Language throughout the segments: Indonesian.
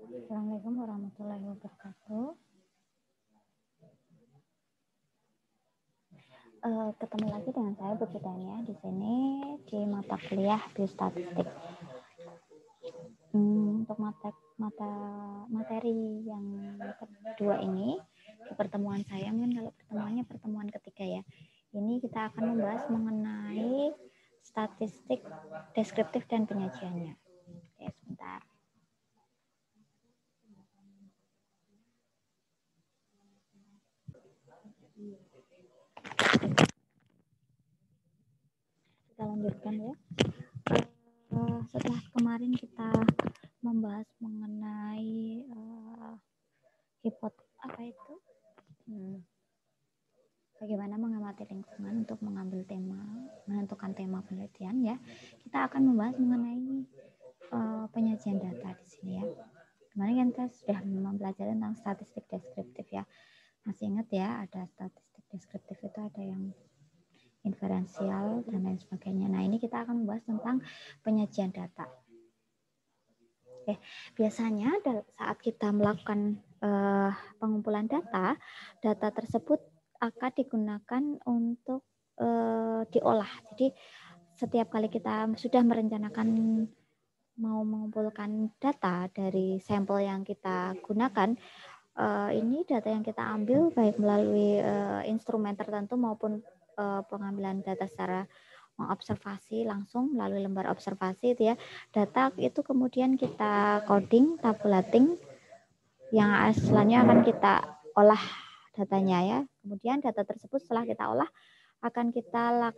Assalamualaikum warahmatullahi wabarakatuh. Ketemu lagi dengan saya Bu Fidania di sini di mata kuliah Biostatistik. Untuk materi yang kedua ini di pertemuan saya, mungkin kalau pertemuannya pertemuan ketiga ya. Ini kita akan membahas mengenai statistik deskriptif dan penyajiannya. Oke, sebentar. Kita lanjutkan ya. Setelah kemarin kita membahas mengenai bagaimana mengamati lingkungan untuk menentukan tema penelitian ya. Kita akan membahas mengenai penyajian data di sini ya. Kemarin kan kita sudah mempelajari tentang statistik deskriptif ya. Masih ingat ya, ada statistik deskriptif itu ada yang inferensial dan lain sebagainya. Nah, ini kita akan membahas tentang penyajian data. Oke, biasanya saat kita melakukan pengumpulan data tersebut akan digunakan untuk diolah. Jadi setiap kali kita sudah merencanakan mau mengumpulkan data dari sampel yang kita gunakan, ini data yang kita ambil baik melalui instrumen tertentu maupun pengambilan data secara mengobservasi langsung melalui lembar observasi itu ya. Data itu kemudian kita coding, tabulating, yang asalnya akan kita olah datanya ya. Kemudian data tersebut setelah kita olah akan kita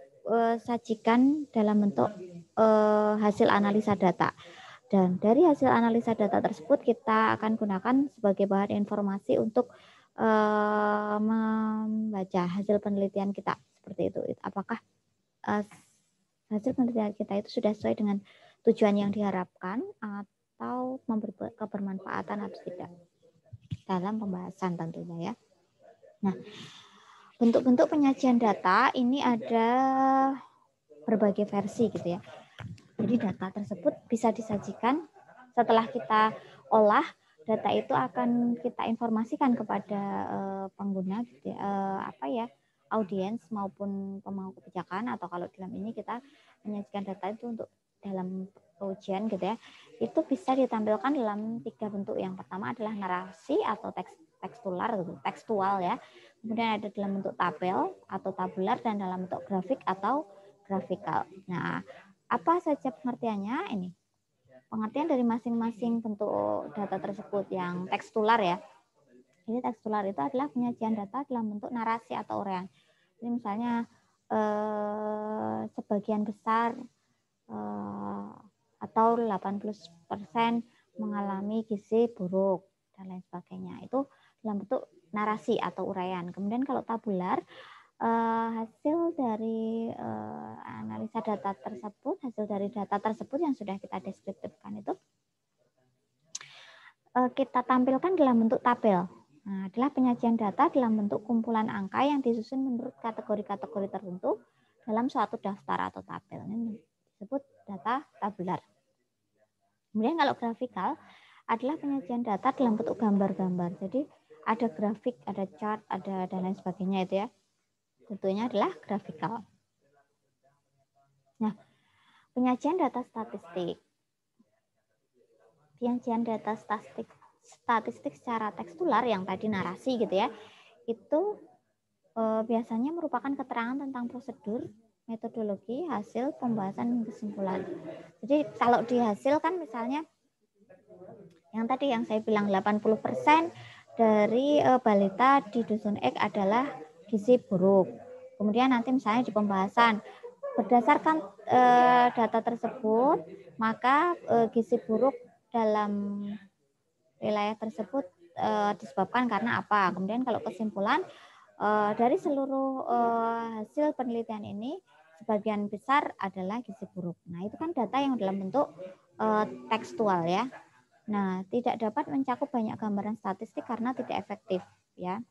sajikan dalam bentuk hasil analisa data. Dan dari hasil analisa data tersebut kita akan gunakan sebagai bahan informasi untuk membaca hasil penelitian kita seperti itu. Apakah hasil penelitian kita itu sudah sesuai dengan tujuan yang diharapkan atau memberi kebermanfaatan atau tidak dalam pembahasan tentunya ya. Nah, bentuk-bentuk penyajian data ini ada berbagai versi gitu ya. Jadi data tersebut bisa disajikan setelah kita olah, data itu akan kita informasikan kepada pengguna gitu ya, audiens maupun pemangku kebijakan, atau kalau dalam ini kita menyajikan data itu untuk dalam ujian gitu ya. Itu bisa ditampilkan dalam 3 bentuk. Yang pertama adalah narasi atau tekstual ya. Kemudian ada dalam bentuk tabel atau tabular dan dalam bentuk grafik atau grafikal. Nah, apa saja pengertiannya ini? Pengertian dari masing-masing bentuk data tersebut. Yang tekstular ya. Jadi tekstular itu adalah penyajian data dalam bentuk narasi atau uraian. Jadi misalnya sebagian besar atau 80% mengalami gizi buruk dan lain sebagainya. Itu dalam bentuk narasi atau uraian. Kemudian kalau tabular, hasil dari analisa data tersebut, hasil dari data tersebut yang sudah kita deskriptifkan itu kita tampilkan dalam bentuk tabel. Nah, adalah penyajian data dalam bentuk kumpulan angka yang disusun menurut kategori-kategori tertentu dalam suatu daftar atau tabel. Ini disebut data tabular. Kemudian kalau grafikal adalah penyajian data dalam bentuk gambar-gambar. Jadi ada grafik, ada chart, ada dan lain sebagainya itu ya. Tentunya adalah grafikal. Nah, penyajian data statistik. Penyajian data statistik secara tekstular yang tadi narasi gitu ya, itu biasanya merupakan keterangan tentang prosedur, metodologi, hasil, pembahasan, dan kesimpulan. Jadi kalau di hasil kan misalnya yang tadi yang saya bilang 80% dari balita di Dusun X adalah gizi buruk. Kemudian nanti misalnya di pembahasan berdasarkan data tersebut, maka gizi buruk dalam wilayah tersebut disebabkan karena apa. Kemudian kalau kesimpulan dari seluruh hasil penelitian ini sebagian besar adalah gizi buruk. Nah, itu kan data yang dalam bentuk tekstual ya. Nah, tidak dapat mencakup banyak gambaran statistik karena tidak efektif ya.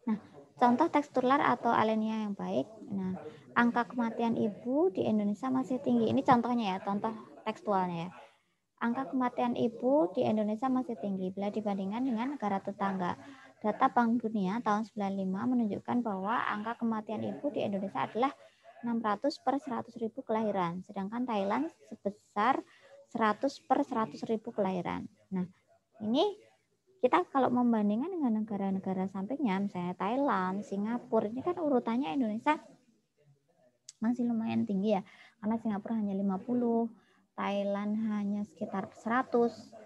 Nah, contoh teks tular atau alinea yang baik. Nah, angka kematian ibu di Indonesia masih tinggi. Ini contohnya ya, contoh tekstualnya ya. Angka kematian ibu di Indonesia masih tinggi bila dibandingkan dengan negara tetangga. Data Bank Dunia tahun 95 menunjukkan bahwa angka kematian ibu di Indonesia adalah 600 per 100.000 kelahiran, sedangkan Thailand sebesar 100 per 100.000 kelahiran. Nah, ini kita kalau membandingkan dengan negara-negara sampingnya, misalnya Thailand, Singapura, ini kan urutannya Indonesia masih lumayan tinggi ya, karena Singapura hanya 50, Thailand hanya sekitar 100,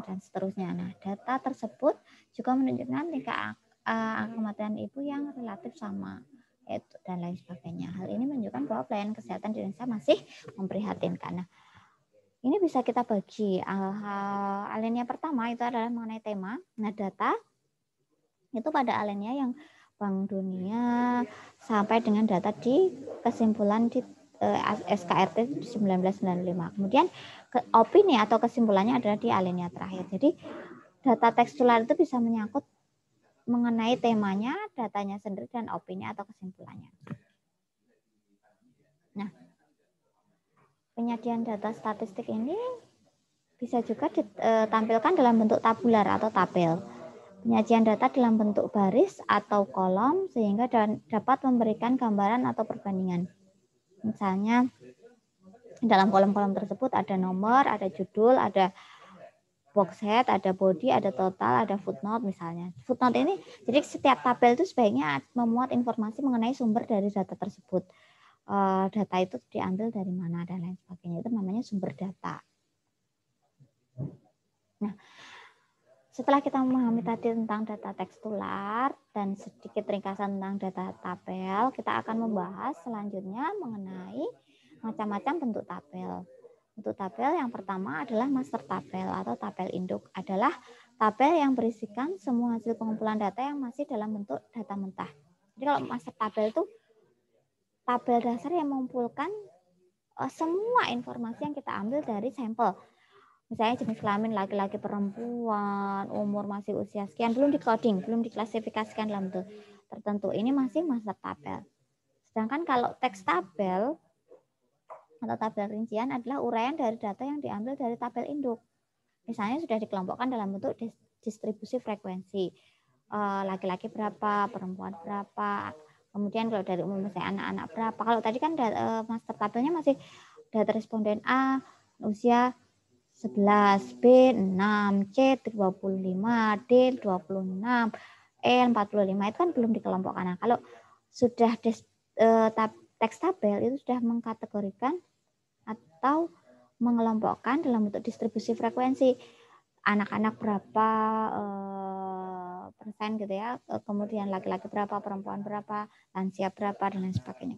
dan seterusnya. Nah, data tersebut juga menunjukkan tingkat angka kematian ibu yang relatif sama, dan lain sebagainya. Hal ini menunjukkan bahwa pelayanan kesehatan di Indonesia masih memprihatinkan. Nah, ini bisa kita bagi. Alinea pertama itu adalah mengenai tema. Nah, data itu pada alinea yang Bank Dunia sampai dengan data di kesimpulan di SKRT 1995. Kemudian opini atau kesimpulannya adalah di alinea terakhir. Jadi data tekstual itu bisa menyangkut mengenai temanya, datanya sendiri, dan opini atau kesimpulannya. Nah, penyajian data statistik ini bisa juga ditampilkan dalam bentuk tabular atau tabel. Penyajian data dalam bentuk baris atau kolom sehingga dapat memberikan gambaran atau perbandingan. Misalnya dalam kolom-kolom tersebut ada nomor, ada judul, ada box head, ada body, ada total, ada footnote misalnya. Footnote ini, jadi setiap tabel itu sebaiknya memuat informasi mengenai sumber dari data tersebut. Data itu diambil dari mana dan lain sebagainya. Itu namanya sumber data. Nah, setelah kita memahami tadi tentang data tekstular dan sedikit ringkasan tentang data tabel, kita akan membahas selanjutnya mengenai macam-macam bentuk tabel. Bentuk tabel yang pertama adalah master tabel atau tabel induk. Adalah tabel yang berisikan semua hasil pengumpulan data yang masih dalam bentuk data mentah. Jadi kalau master tabel itu tabel dasar yang mengumpulkan semua informasi yang kita ambil dari sampel. Misalnya jenis kelamin laki-laki perempuan, umur masih usia sekian, belum di-coding, belum diklasifikasikan dalam bentuk tertentu. Ini masih master tabel. Sedangkan kalau teks tabel atau tabel rincian adalah uraian dari data yang diambil dari tabel induk. Misalnya sudah dikelompokkan dalam bentuk distribusi frekuensi. Laki-laki berapa, perempuan berapa, kemudian kalau dari umum misalnya anak-anak berapa. Kalau tadi kan master tabelnya masih data responden A, usia 11, B 6, C 25, D 26, E 45 itu kan belum dikelompokkan. Nah, kalau sudah teks tabel itu sudah mengkategorikan atau mengelompokkan dalam bentuk distribusi frekuensi. Anak-anak berapa persen gitu ya, kemudian laki-laki berapa, perempuan berapa, lansia berapa, dan lain sebagainya.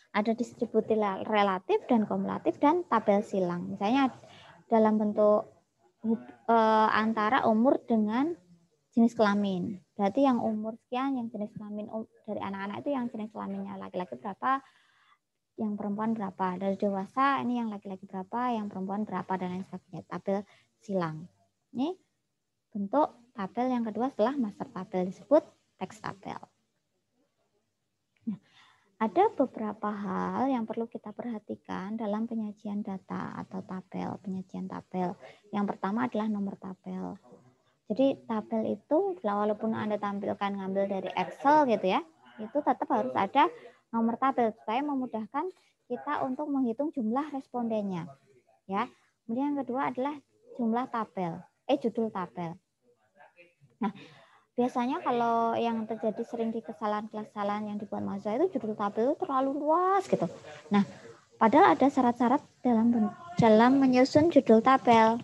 Ada distribusi relatif dan kumulatif dan tabel silang. Misalnya dalam bentuk antara umur dengan jenis kelamin. Berarti yang umur sekian, yang jenis kelamin dari anak-anak itu yang jenis kelaminnya laki-laki berapa, yang perempuan berapa. Dari dewasa ini yang laki-laki berapa, yang perempuan berapa, dan lain sebagainya. Tabel silang. Ini bentuk tabel yang kedua setelah master tabel disebut teks tabel. Ada beberapa hal yang perlu kita perhatikan dalam penyajian data atau tabel, penyajian tabel. Yang pertama adalah nomor tabel. Jadi tabel itu walaupun Anda tampilkan ngambil dari Excel gitu ya, itu tetap harus ada nomor tabel supaya memudahkan kita untuk menghitung jumlah respondennya. Ya. Kemudian yang kedua adalah jumlah tabel, judul tabel. Nah, biasanya kalau yang terjadi sering di kesalahan-kesalahan yang dibuat mahasiswa itu judul tabel itu terlalu luas gitu. Nah, padahal ada syarat-syarat dalam menyusun judul tabel.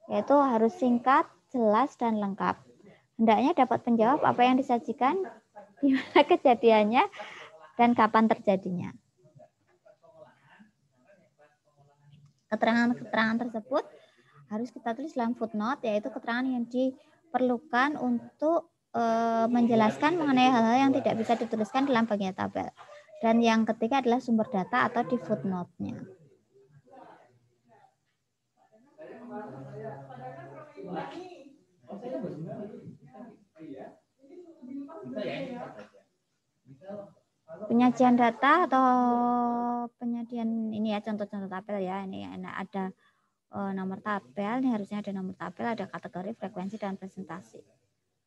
Yaitu harus singkat, jelas, dan lengkap. Hendaknya dapat menjawab apa yang disajikan, di mana kejadiannya, dan kapan terjadinya. Keterangan-keterangan tersebut harus kita tulis dalam footnote, yaitu keterangan yang diperlukan untuk menjelaskan mengenai hal-hal yang tidak bisa dituliskan dalam bagian tabel. Dan yang ketiga adalah sumber data atau di footnote-nya. Penyajian data atau penyajian ini ya, contoh-contoh tabel ya. Ini ada nomor tabel, ini harusnya ada nomor tabel, ada kategori, frekuensi, dan presentasi.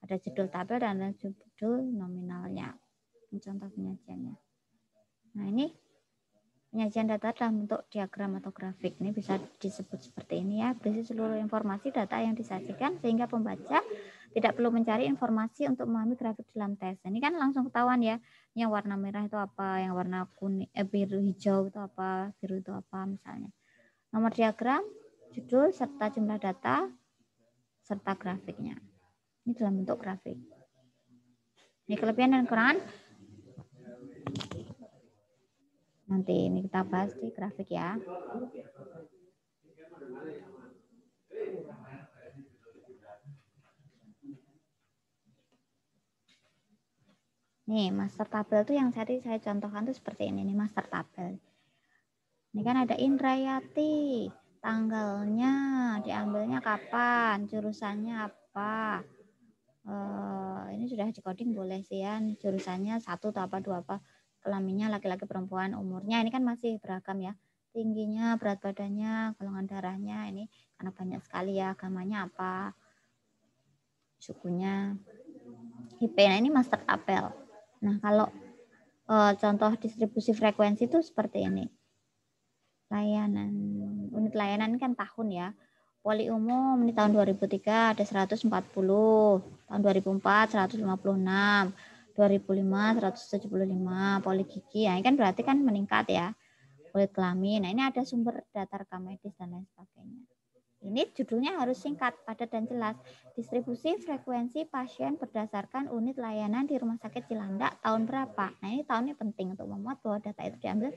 Ada judul tabel dan ada judul nominalnya. Ini contoh penyajiannya. Nah, ini penyajian data dalam bentuk diagram atau grafik. Ini bisa disebut seperti ini ya. Berisi seluruh informasi data yang disajikan sehingga pembaca tidak perlu mencari informasi untuk memahami grafik dalam tes. Ini kan langsung ketahuan ya. Yang warna merah itu apa, yang warna kuning, biru hijau itu apa, biru itu apa misalnya. Nomor diagram, judul, serta jumlah data, serta grafiknya. Ini dalam bentuk grafik. Ini kelebihan dan kekurangan. Nanti ini kita bahas di grafik ya. Nih, master tabel tuh yang tadi saya contohkan tuh seperti ini nih, master tabel. Ini kan ada Indrayati, tanggalnya diambilnya kapan, jurusannya apa. Ini sudah di coding boleh sih ya, jurusannya 1 atau apa 2 apa, kelaminnya laki-laki perempuan, umurnya ini kan masih beragam ya, tingginya, berat badannya, golongan darahnya, ini karena banyak sekali ya, agamanya apa, sukunya, IP. Nah ini master tabel. Nah kalau contoh distribusi frekuensi itu seperti ini. Layanan, unit layanan kan tahun ya. Poli umum di tahun 2003 ada 140, tahun 2004 156, 2005 175, poli gigi ya ini kan berarti kan meningkat ya. Poli kelamin, nah ini ada sumber data rekam medis dan lain sebagainya. Ini judulnya harus singkat, padat dan jelas. Distribusi frekuensi pasien berdasarkan unit layanan di Rumah Sakit Cilandak tahun berapa. Nah ini tahunnya penting untuk memuat bahwa data itu diambil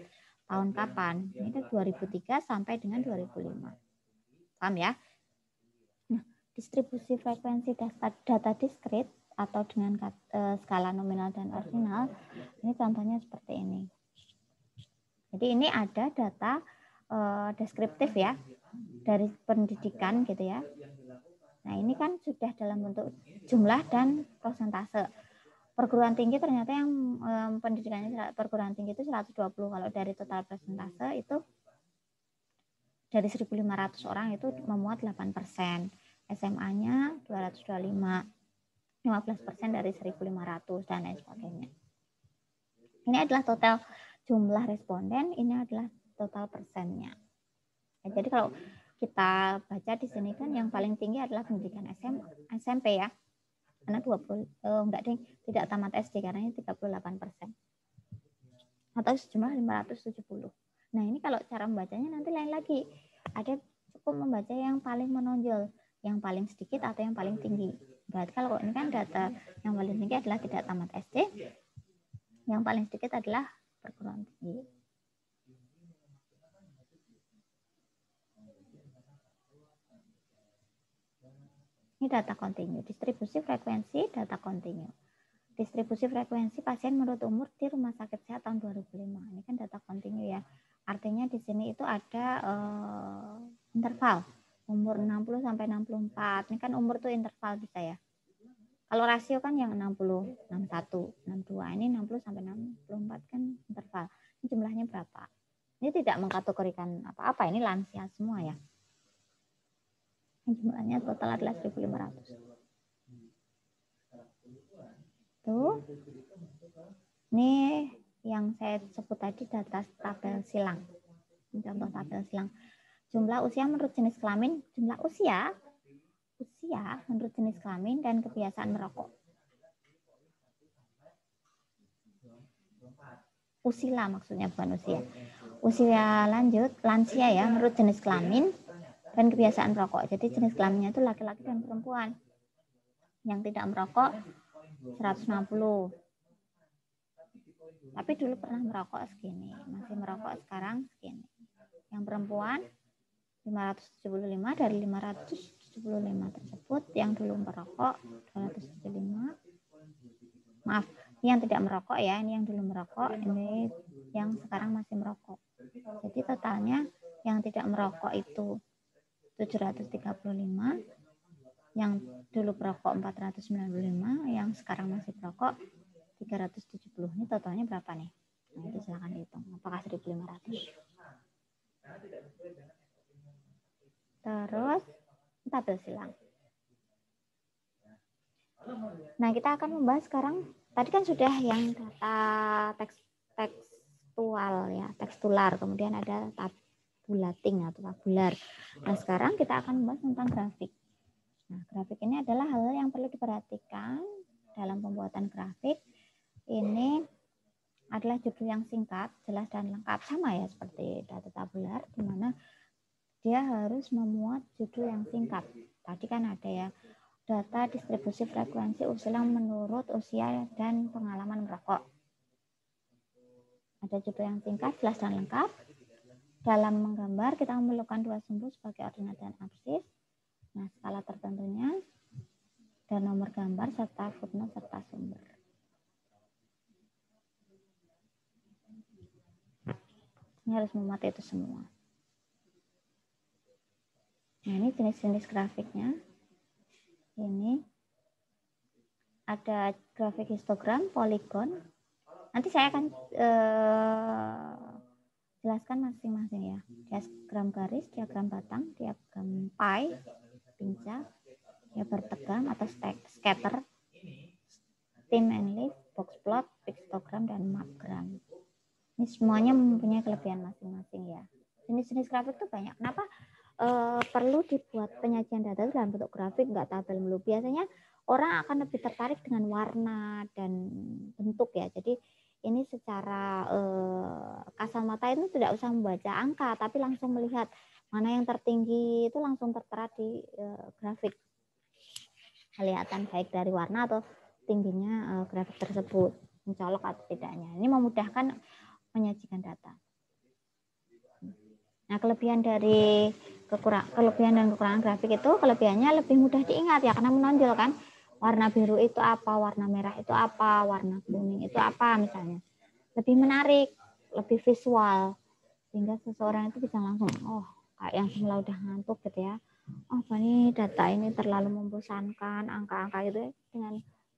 tahun kapan. Ini kan 2003 sampai dengan 2005. Paham ya? Nah, distribusi frekuensi data diskrit atau dengan skala nominal dan ordinal, ini contohnya seperti ini. Jadi ini ada data deskriptif ya, dari pendidikan gitu ya. Nah ini kan sudah dalam bentuk jumlah dan persentase. Perguruan tinggi ternyata yang pendidikannya perguruan tinggi itu 120, kalau dari total persentase itu dari 1.500 orang itu memuat 8%, SMA-nya 225, 15% dari 1.500 dan lain sebagainya. Ini adalah total jumlah responden, ini adalah total persennya. Ya, jadi kalau kita baca di sini kan yang paling tinggi adalah pendidikan SMP ya. Karena tidak tamat SD karena ini 38%. Atau sejumlah 570. Nah, ini kalau cara membacanya nanti lain lagi. Ada cukup membaca yang paling menonjol, yang paling sedikit atau yang paling tinggi. Berarti kalau ini kan data yang paling tinggi adalah tidak tamat SD, yang paling sedikit adalah perguruan tinggi. Ini data kontinu, distribusi frekuensi data kontinu. Distribusi frekuensi pasien menurut umur di Rumah Sakit Sehat tahun 2005. Ini kan data kontinu ya. Artinya di sini itu ada interval umur 60 sampai 64. Ini kan umur tuh interval bisa ya. Kalau rasio kan yang 60, 61, 62. Ini 60 sampai 64 kan interval. Ini jumlahnya berapa? Ini tidak mengkategorikan apa-apa, ini lansia semua ya. Jumlahnya total adalah 1.500. Tuh. Ini yang saya sebut tadi data tabel silang. Contoh tabel silang. Jumlah usia menurut jenis kelamin, jumlah usia menurut jenis kelamin dan kebiasaan merokok. Usila maksudnya bukan usia. Usia lanjut, lansia ya, menurut jenis kelamin dan kebiasaan merokok. Jadi jenis kelaminnya itu laki-laki dan perempuan. Yang tidak merokok 160. Tapi dulu pernah merokok segini, masih merokok sekarang segini. Yang perempuan 575 dari 575 tersebut yang dulu merokok 275. Maaf, ini yang tidak merokok ya, ini yang dulu merokok, ini yang sekarang masih merokok. Jadi totalnya yang tidak merokok itu 735, yang dulu perokok 495, yang sekarang masih perokok 370. Ini totalnya berapa nih? Nah, itu silahkan dihitung. Apakah 1.500? Terus tabel silang. Nah, kita akan membahas sekarang. Tadi kan sudah yang data tekstual ya, tekstular. Kemudian ada tabulating atau tabular. Nah, sekarang kita akan membahas tentang grafik. Nah, grafik ini adalah hal yang perlu diperhatikan dalam pembuatan grafik. Ini adalah judul yang singkat, jelas dan lengkap, sama ya seperti data tabular, di mana dia harus memuat judul yang singkat. Tadi kan ada ya, data distribusi frekuensi usulan menurut usia dan pengalaman merokok. Ada judul yang singkat, jelas dan lengkap. Dalam menggambar, kita memerlukan dua sumbu sebagai ordinat dan absis. Nah, skala tertentunya, dan nomor gambar, serta footnote, serta sumber. Ini harus memuat itu semua. Nah, ini jenis-jenis grafiknya. Ini ada grafik histogram, poligon. Nanti saya akan jelaskan masing-masing ya. Diagram garis, diagram batang, diagram pie, pincah, ya bertegang atau scatter, thin and leaf, box plot, pictogram, dan mapgram. Ini semuanya mempunyai kelebihan masing-masing ya. Jenis-jenis grafik itu banyak. Kenapa perlu dibuat penyajian data dalam bentuk grafik, nggak tabel melulu? Biasanya orang akan lebih tertarik dengan warna dan bentuk ya. Jadi ini secara kasat mata itu tidak usah membaca angka, tapi langsung melihat mana yang tertinggi itu langsung tertera di grafik. Kelihatan baik dari warna atau tingginya grafik tersebut, mencolok atau tidaknya. Ini memudahkan menyajikan data. Nah, kelebihan dan kekurangan grafik itu, kelebihannya lebih mudah diingat ya, karena menonjol kan. Warna biru itu apa, warna merah itu apa, warna kuning itu apa misalnya. Lebih menarik, lebih visual, sehingga seseorang itu bisa langsung, oh kayak yang semula udah ngantuk gitu ya. Oh, ini data ini terlalu membosankan, angka-angka itu ya. Dengan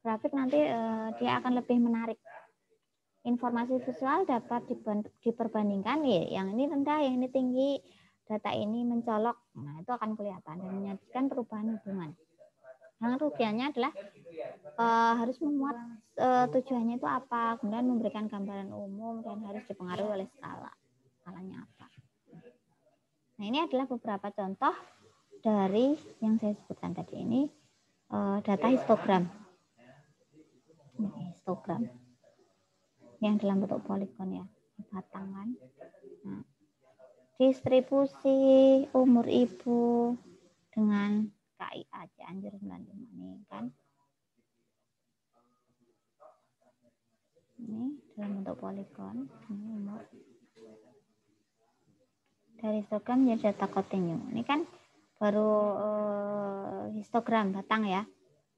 grafik nanti dia akan lebih menarik. Informasi visual dapat diperbandingkan ya, yang ini rendah, yang ini tinggi, data ini mencolok. Nah, itu akan kelihatan dan menyajikan perubahan hubungan. Yang kerugiannya adalah harus memuat tujuannya itu apa, kemudian memberikan gambaran umum dan harus dipengaruhi oleh skalanya apa. Nah, ini adalah beberapa contoh dari yang saya sebutkan tadi ini, data histogram. Ini histogram yang dalam bentuk poligon ya, batang kan. Nah, distribusi umur ibu dengan KIA Cianjur 95 ini kan. Ini dalam bentuk poligon, ini umur. Dari histogram menjadi data continue. Ini kan baru histogram batang ya.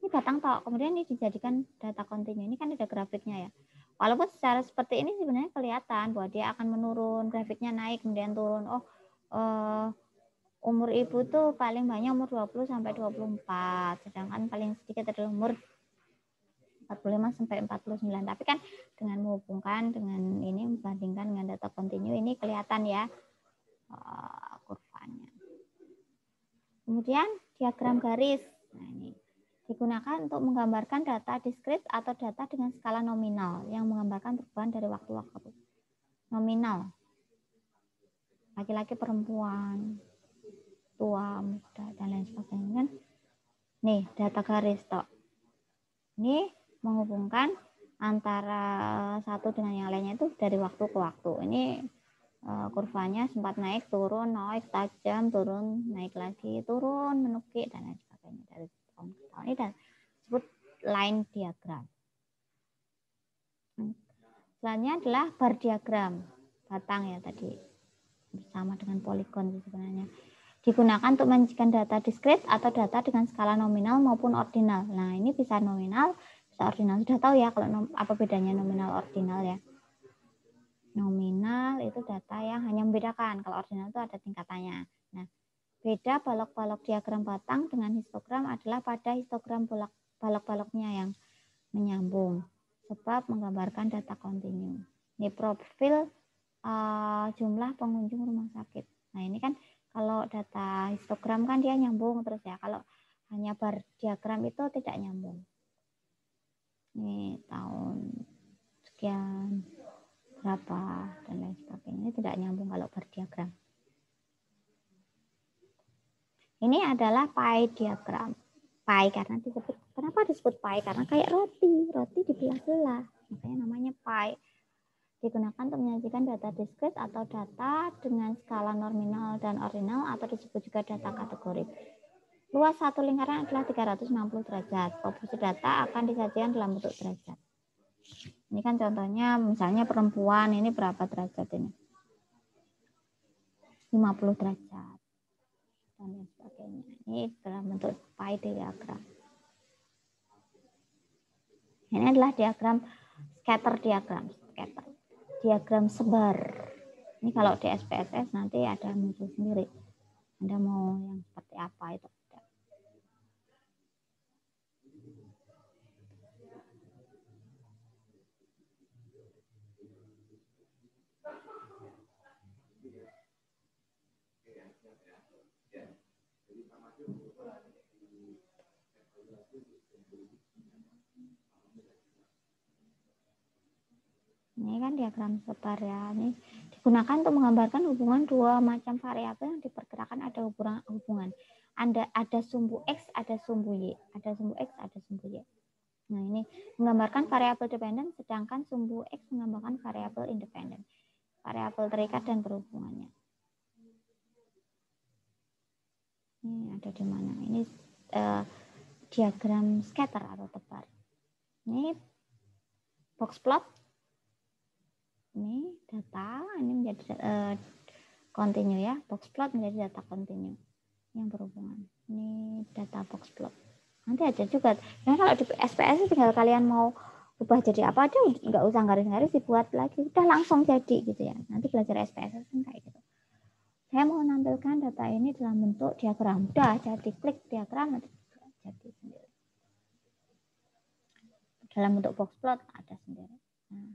Ini batang toh, kemudian ini dijadikan data continue. Ini kan ada grafiknya ya. Walaupun secara seperti ini sebenarnya kelihatan bahwa dia akan menurun, grafiknya naik kemudian turun. Oh, umur ibu tuh paling banyak umur 20 sampai 24, sedangkan paling sedikit adalah umur 45 sampai 49. Tapi kan dengan menghubungkan dengan ini, membandingkan dengan data continue, ini kelihatan ya kurvanya. Kemudian diagram garis. Nah, ini digunakan untuk menggambarkan data diskrit atau data dengan skala nominal yang menggambarkan perubahan dari waktu ke waktu. Nominal. Laki-laki, perempuan, tua, muda, dan lain sebagainya kan. Nih, data garis toh. Ini menghubungkan antara satu dengan yang lainnya itu dari waktu ke waktu. Ini kurvanya sempat naik, turun, naik tajam, turun, naik lagi, turun, menukik, dan lain sebagainya dari tahun ke tahun. Ini disebut line diagram. Selanjutnya adalah bar diagram, batang ya tadi, bersama dengan poligon sebenarnya. Digunakan untuk menyajikan data diskrit atau data dengan skala nominal maupun ordinal. Nah, ini bisa nominal, bisa ordinal. Sudah tahu ya kalau apa bedanya nominal ordinal ya. Nominal itu data yang hanya membedakan, kalau ordinal itu ada tingkatannya. Nah, beda balok-balok diagram batang dengan histogram adalah pada histogram balok-baloknya yang menyambung. sebab menggambarkan data kontinu. Ini profil jumlah pengunjung rumah sakit. Nah ini kan kalau data histogram kan dia nyambung terus ya. Kalau hanya bar diagram itu tidak nyambung. Ini tahun sekian berapa dan lain sebagainya. Ini tidak nyambung kalau bar diagram. Ini adalah pie diagram. Pie karena disebut, kenapa disebut pie? Karena kayak roti dibelah-belah. Makanya namanya pie. Digunakan untuk menyajikan data diskrit atau data dengan skala nominal dan ordinal atau disebut juga data kategori. Luas satu lingkaran adalah 360 derajat. Proporsi data akan disajikan dalam bentuk derajat. Ini kan contohnya misalnya perempuan ini berapa derajat ini? 50 derajat. Dan lain sebagainya. Ini dalam bentuk pie diagram. Ini adalah diagram scatter diagram. Diagram sebar. Ini kalau di SPSS nanti ada muncul sendiri. Anda mau yang seperti apa itu? Ini kan diagram sebar ya. Ini digunakan untuk menggambarkan hubungan dua macam variabel yang diperkirakan ada hubungan. Ada sumbu X, ada sumbu Y. Ada sumbu X, ada sumbu Y. Nah, ini menggambarkan variabel dependen, sedangkan sumbu X menggambarkan variabel independen. Variabel terikat dan berhubungannya. Ini ada di mana? Ini diagram scatter atau tebar. Ini box plot. Ini data, ini menjadi kontinu ya. Box plot menjadi data kontinu yang berhubungan. Ini data box plot. Nanti aja juga. Ya kalau di SPS tinggal kalian mau ubah jadi apa aja, nggak usah garis-garis dibuat lagi, udah langsung jadi gitu ya. Nanti belajar SPS kan kayak gitu. Saya mau menampilkan data ini dalam bentuk diagram. Udah jadi klik diagram nanti jadi sendiri. Dalam bentuk box plot ada sendiri. Nah,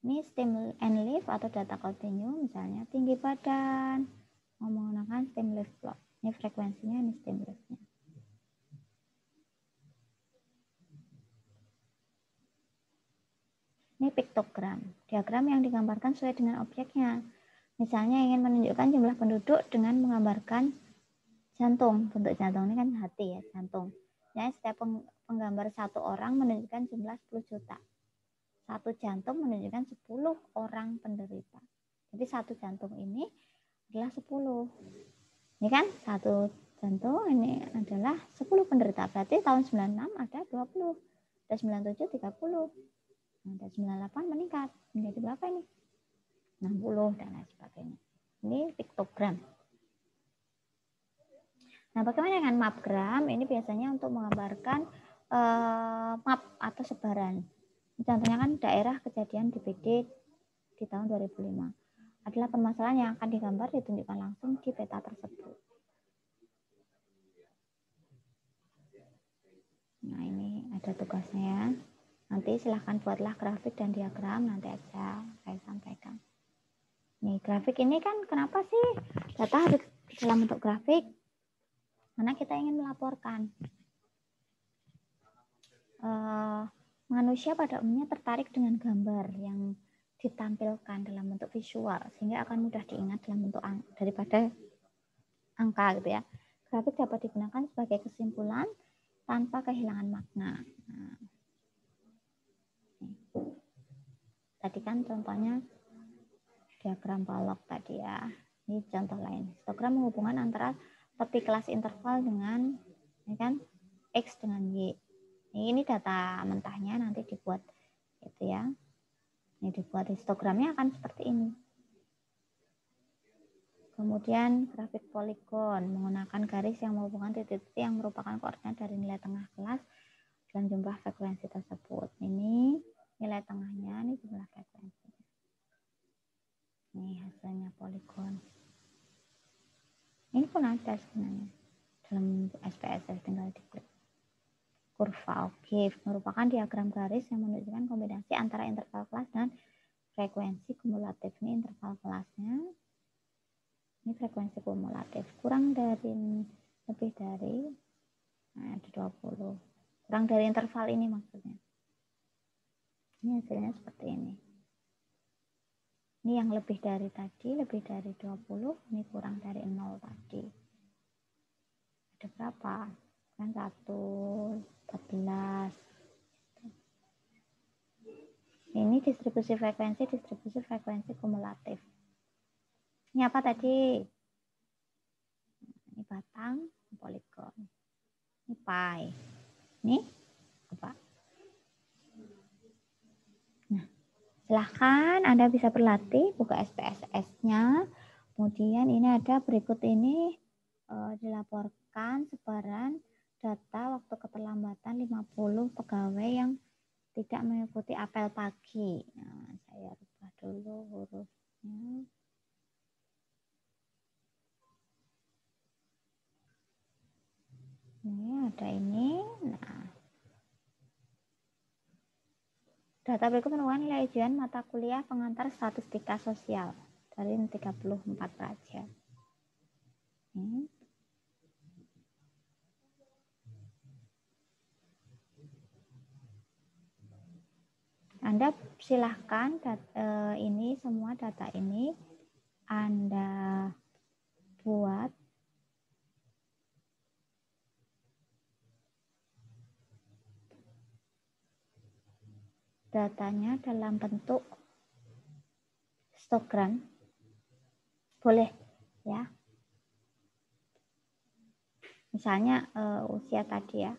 ini stem and leaf atau data kontinu, misalnya tinggi badan, mau menggunakan stem leaf plot. Ini frekuensinya, ini stem leafnya. Ini piktogram, diagram yang digambarkan sesuai dengan objeknya. Misalnya ingin menunjukkan jumlah penduduk dengan menggambarkan jantung. Bentuk jantung ini kan hati ya, jantung. Jadi setiap penggambar satu orang menunjukkan jumlah 10 juta. Satu jantung menunjukkan 10 orang penderita. Jadi satu jantung ini adalah 10. Ini kan satu jantung ini adalah 10 penderita. Berarti tahun 96 ada 20. Ada 97 30. Ada 98 meningkat. Menjadi berapa ini? 60 dan lain sebagainya. Ini piktogram. Nah, bagaimana dengan mapgram? Ini biasanya untuk menggambarkan map atau sebaran. Contohnya kan daerah kejadian DBD di tahun 2005 adalah permasalahan yang akan digambar ditunjukkan langsung di peta tersebut. Nah, ini ada tugasnya ya. Nanti silahkan buatlah grafik dan diagram, nanti aja saya sampaikan. Nih, grafik ini kan kenapa sih data harus dalam bentuk grafik? Karena kita ingin melaporkan. Manusia pada umumnya tertarik dengan gambar yang ditampilkan dalam bentuk visual sehingga akan mudah diingat dalam bentuk daripada angka gitu ya. Grafik dapat digunakan sebagai kesimpulan tanpa kehilangan makna. Nah, tadi kan contohnya diagram Pollock tadi ya. Ini contoh lain. Histogram menghubungkan antara tepi kelas interval dengan ya kan X dengan Y. Ini data mentahnya nanti dibuat gitu ya. Ini dibuat histogramnya akan seperti ini. Kemudian grafik poligon menggunakan garis yang menghubungkan titik-titik yang merupakan koordinat dari nilai tengah kelas dan jumlah frekuensi tersebut. Ini nilai tengahnya, ini jumlah frekuensi. Ini hasilnya poligon. Ini pun ada sebenarnya dalam SPSS, tinggal diklik. kurva. Oke, merupakan diagram garis yang menunjukkan kombinasi antara interval kelas dan frekuensi kumulatif. Ini interval kelasnya. Ini frekuensi kumulatif. Kurang dari, lebih dari, nah, ada 20. Kurang dari interval ini maksudnya. Ini hasilnya seperti ini. Ini yang lebih dari tadi, lebih dari 20. Ini kurang dari 0 tadi. Ada berapa? Kan 1, 14. Ini distribusi frekuensi kumulatif. Ini apa tadi? Ini batang, poligon. Ini pi. Ini apa? Nah, silahkan Anda bisa berlatih, buka SPSS-nya. Kemudian ini ada berikut ini dilaporkan sebaran data waktu keterlambatan 50 pegawai yang tidak mengikuti apel pagi. Nah, saya rubah dulu hurufnya. Ini ada ini. Nah, data berikut menunjukkan nilai ujian mata kuliah pengantar statistika sosial dari 34 pelajar. Ini. Anda silahkan ini semua data ini Anda buat datanya dalam bentuk histogram, boleh ya. Misalnya usia tadi ya.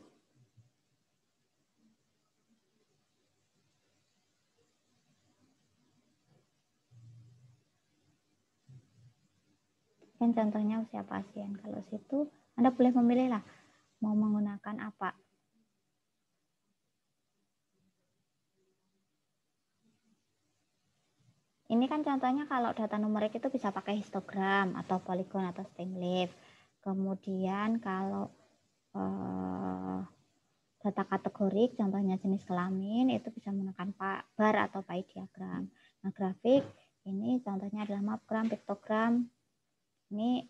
Kan contohnya usia pasien. Kalau situ Anda boleh memilih lah mau menggunakan apa. Ini kan contohnya kalau data numerik itu bisa pakai histogram atau poligon atau stem leaf. Kemudian kalau data kategorik, contohnya jenis kelamin, itu bisa menggunakan bar atau pie diagram. Nah, grafik ini contohnya adalah mapgram, piktogram. Ini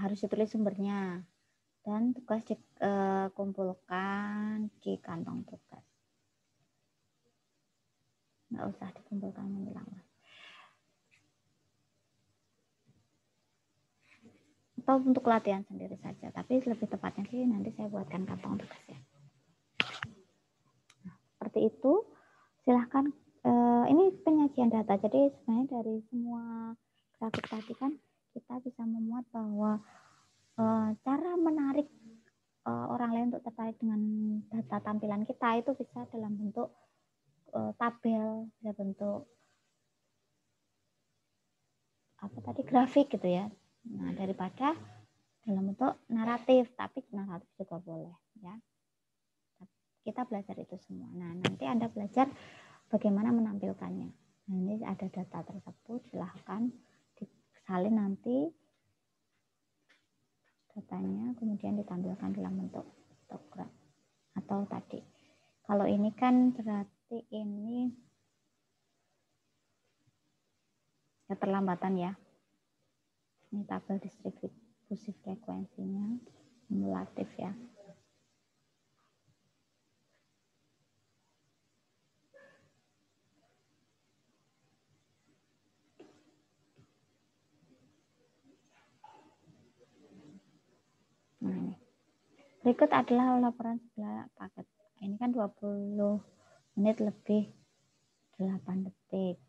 harus ditulis sumbernya dan tugas dikumpulkan di kantong tugas. Nggak usah dikumpulkan mengulang. Atau untuk latihan sendiri saja, tapi lebih tepatnya sih nanti saya buatkan kantong tugas ya. Nah, seperti itu. Silahkan. Ini penyajian data. Jadi sebenarnya dari semua grafik tadi kan kita bisa memuat bahwa cara menarik orang lain untuk tertarik dengan data tampilan kita itu bisa dalam bentuk tabel, bisa bentuk apa tadi grafik gitu ya. Nah, daripada dalam bentuk naratif, tapi naratif juga boleh ya. Kita belajar itu semua. Nah, nanti Anda belajar bagaimana menampilkannya. Nah, ini ada data tersebut, silahkan disalin nanti datanya, kemudian ditampilkan dalam bentuk histogram atau tadi. Kalau ini kan berarti ini keterlambatan ya. Ini tabel distribusi frekuensinya, kumulatif ya. Nah, ini. Berikut adalah laporan sebelah paket. Ini kan 20 menit lebih 8 detik.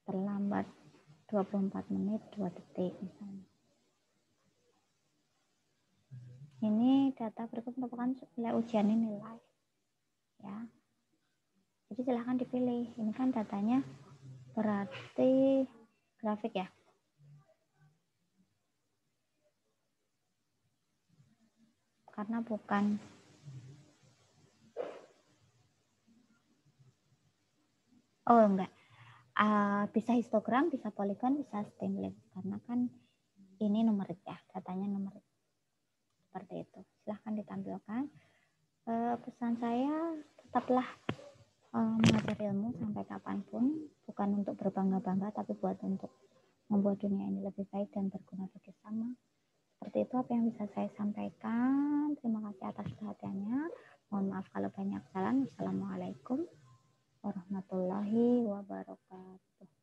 Terlambat 24 menit 2 detik misalnya. Ini data berikut merupakan nilai ujian nilai. Ya. Jadi silahkan dipilih. Ini kan datanya berarti grafik ya. Karena bukan enggak. Bisa histogram, bisa poligon, bisa stem leaf. Karena kan ini numerik ya, datanya numerik. seperti itu. Silahkan ditampilkan. Pesan saya tetaplah mengajar ilmu sampai kapanpun, bukan untuk berbangga-bangga, tapi buat untuk membuat dunia ini lebih baik dan berguna bagi sama. Seperti itu apa yang bisa saya sampaikan. Terima kasih atas perhatiannya. Mohon maaf kalau banyak salah. Wassalamualaikum warahmatullahi wabarakatuh.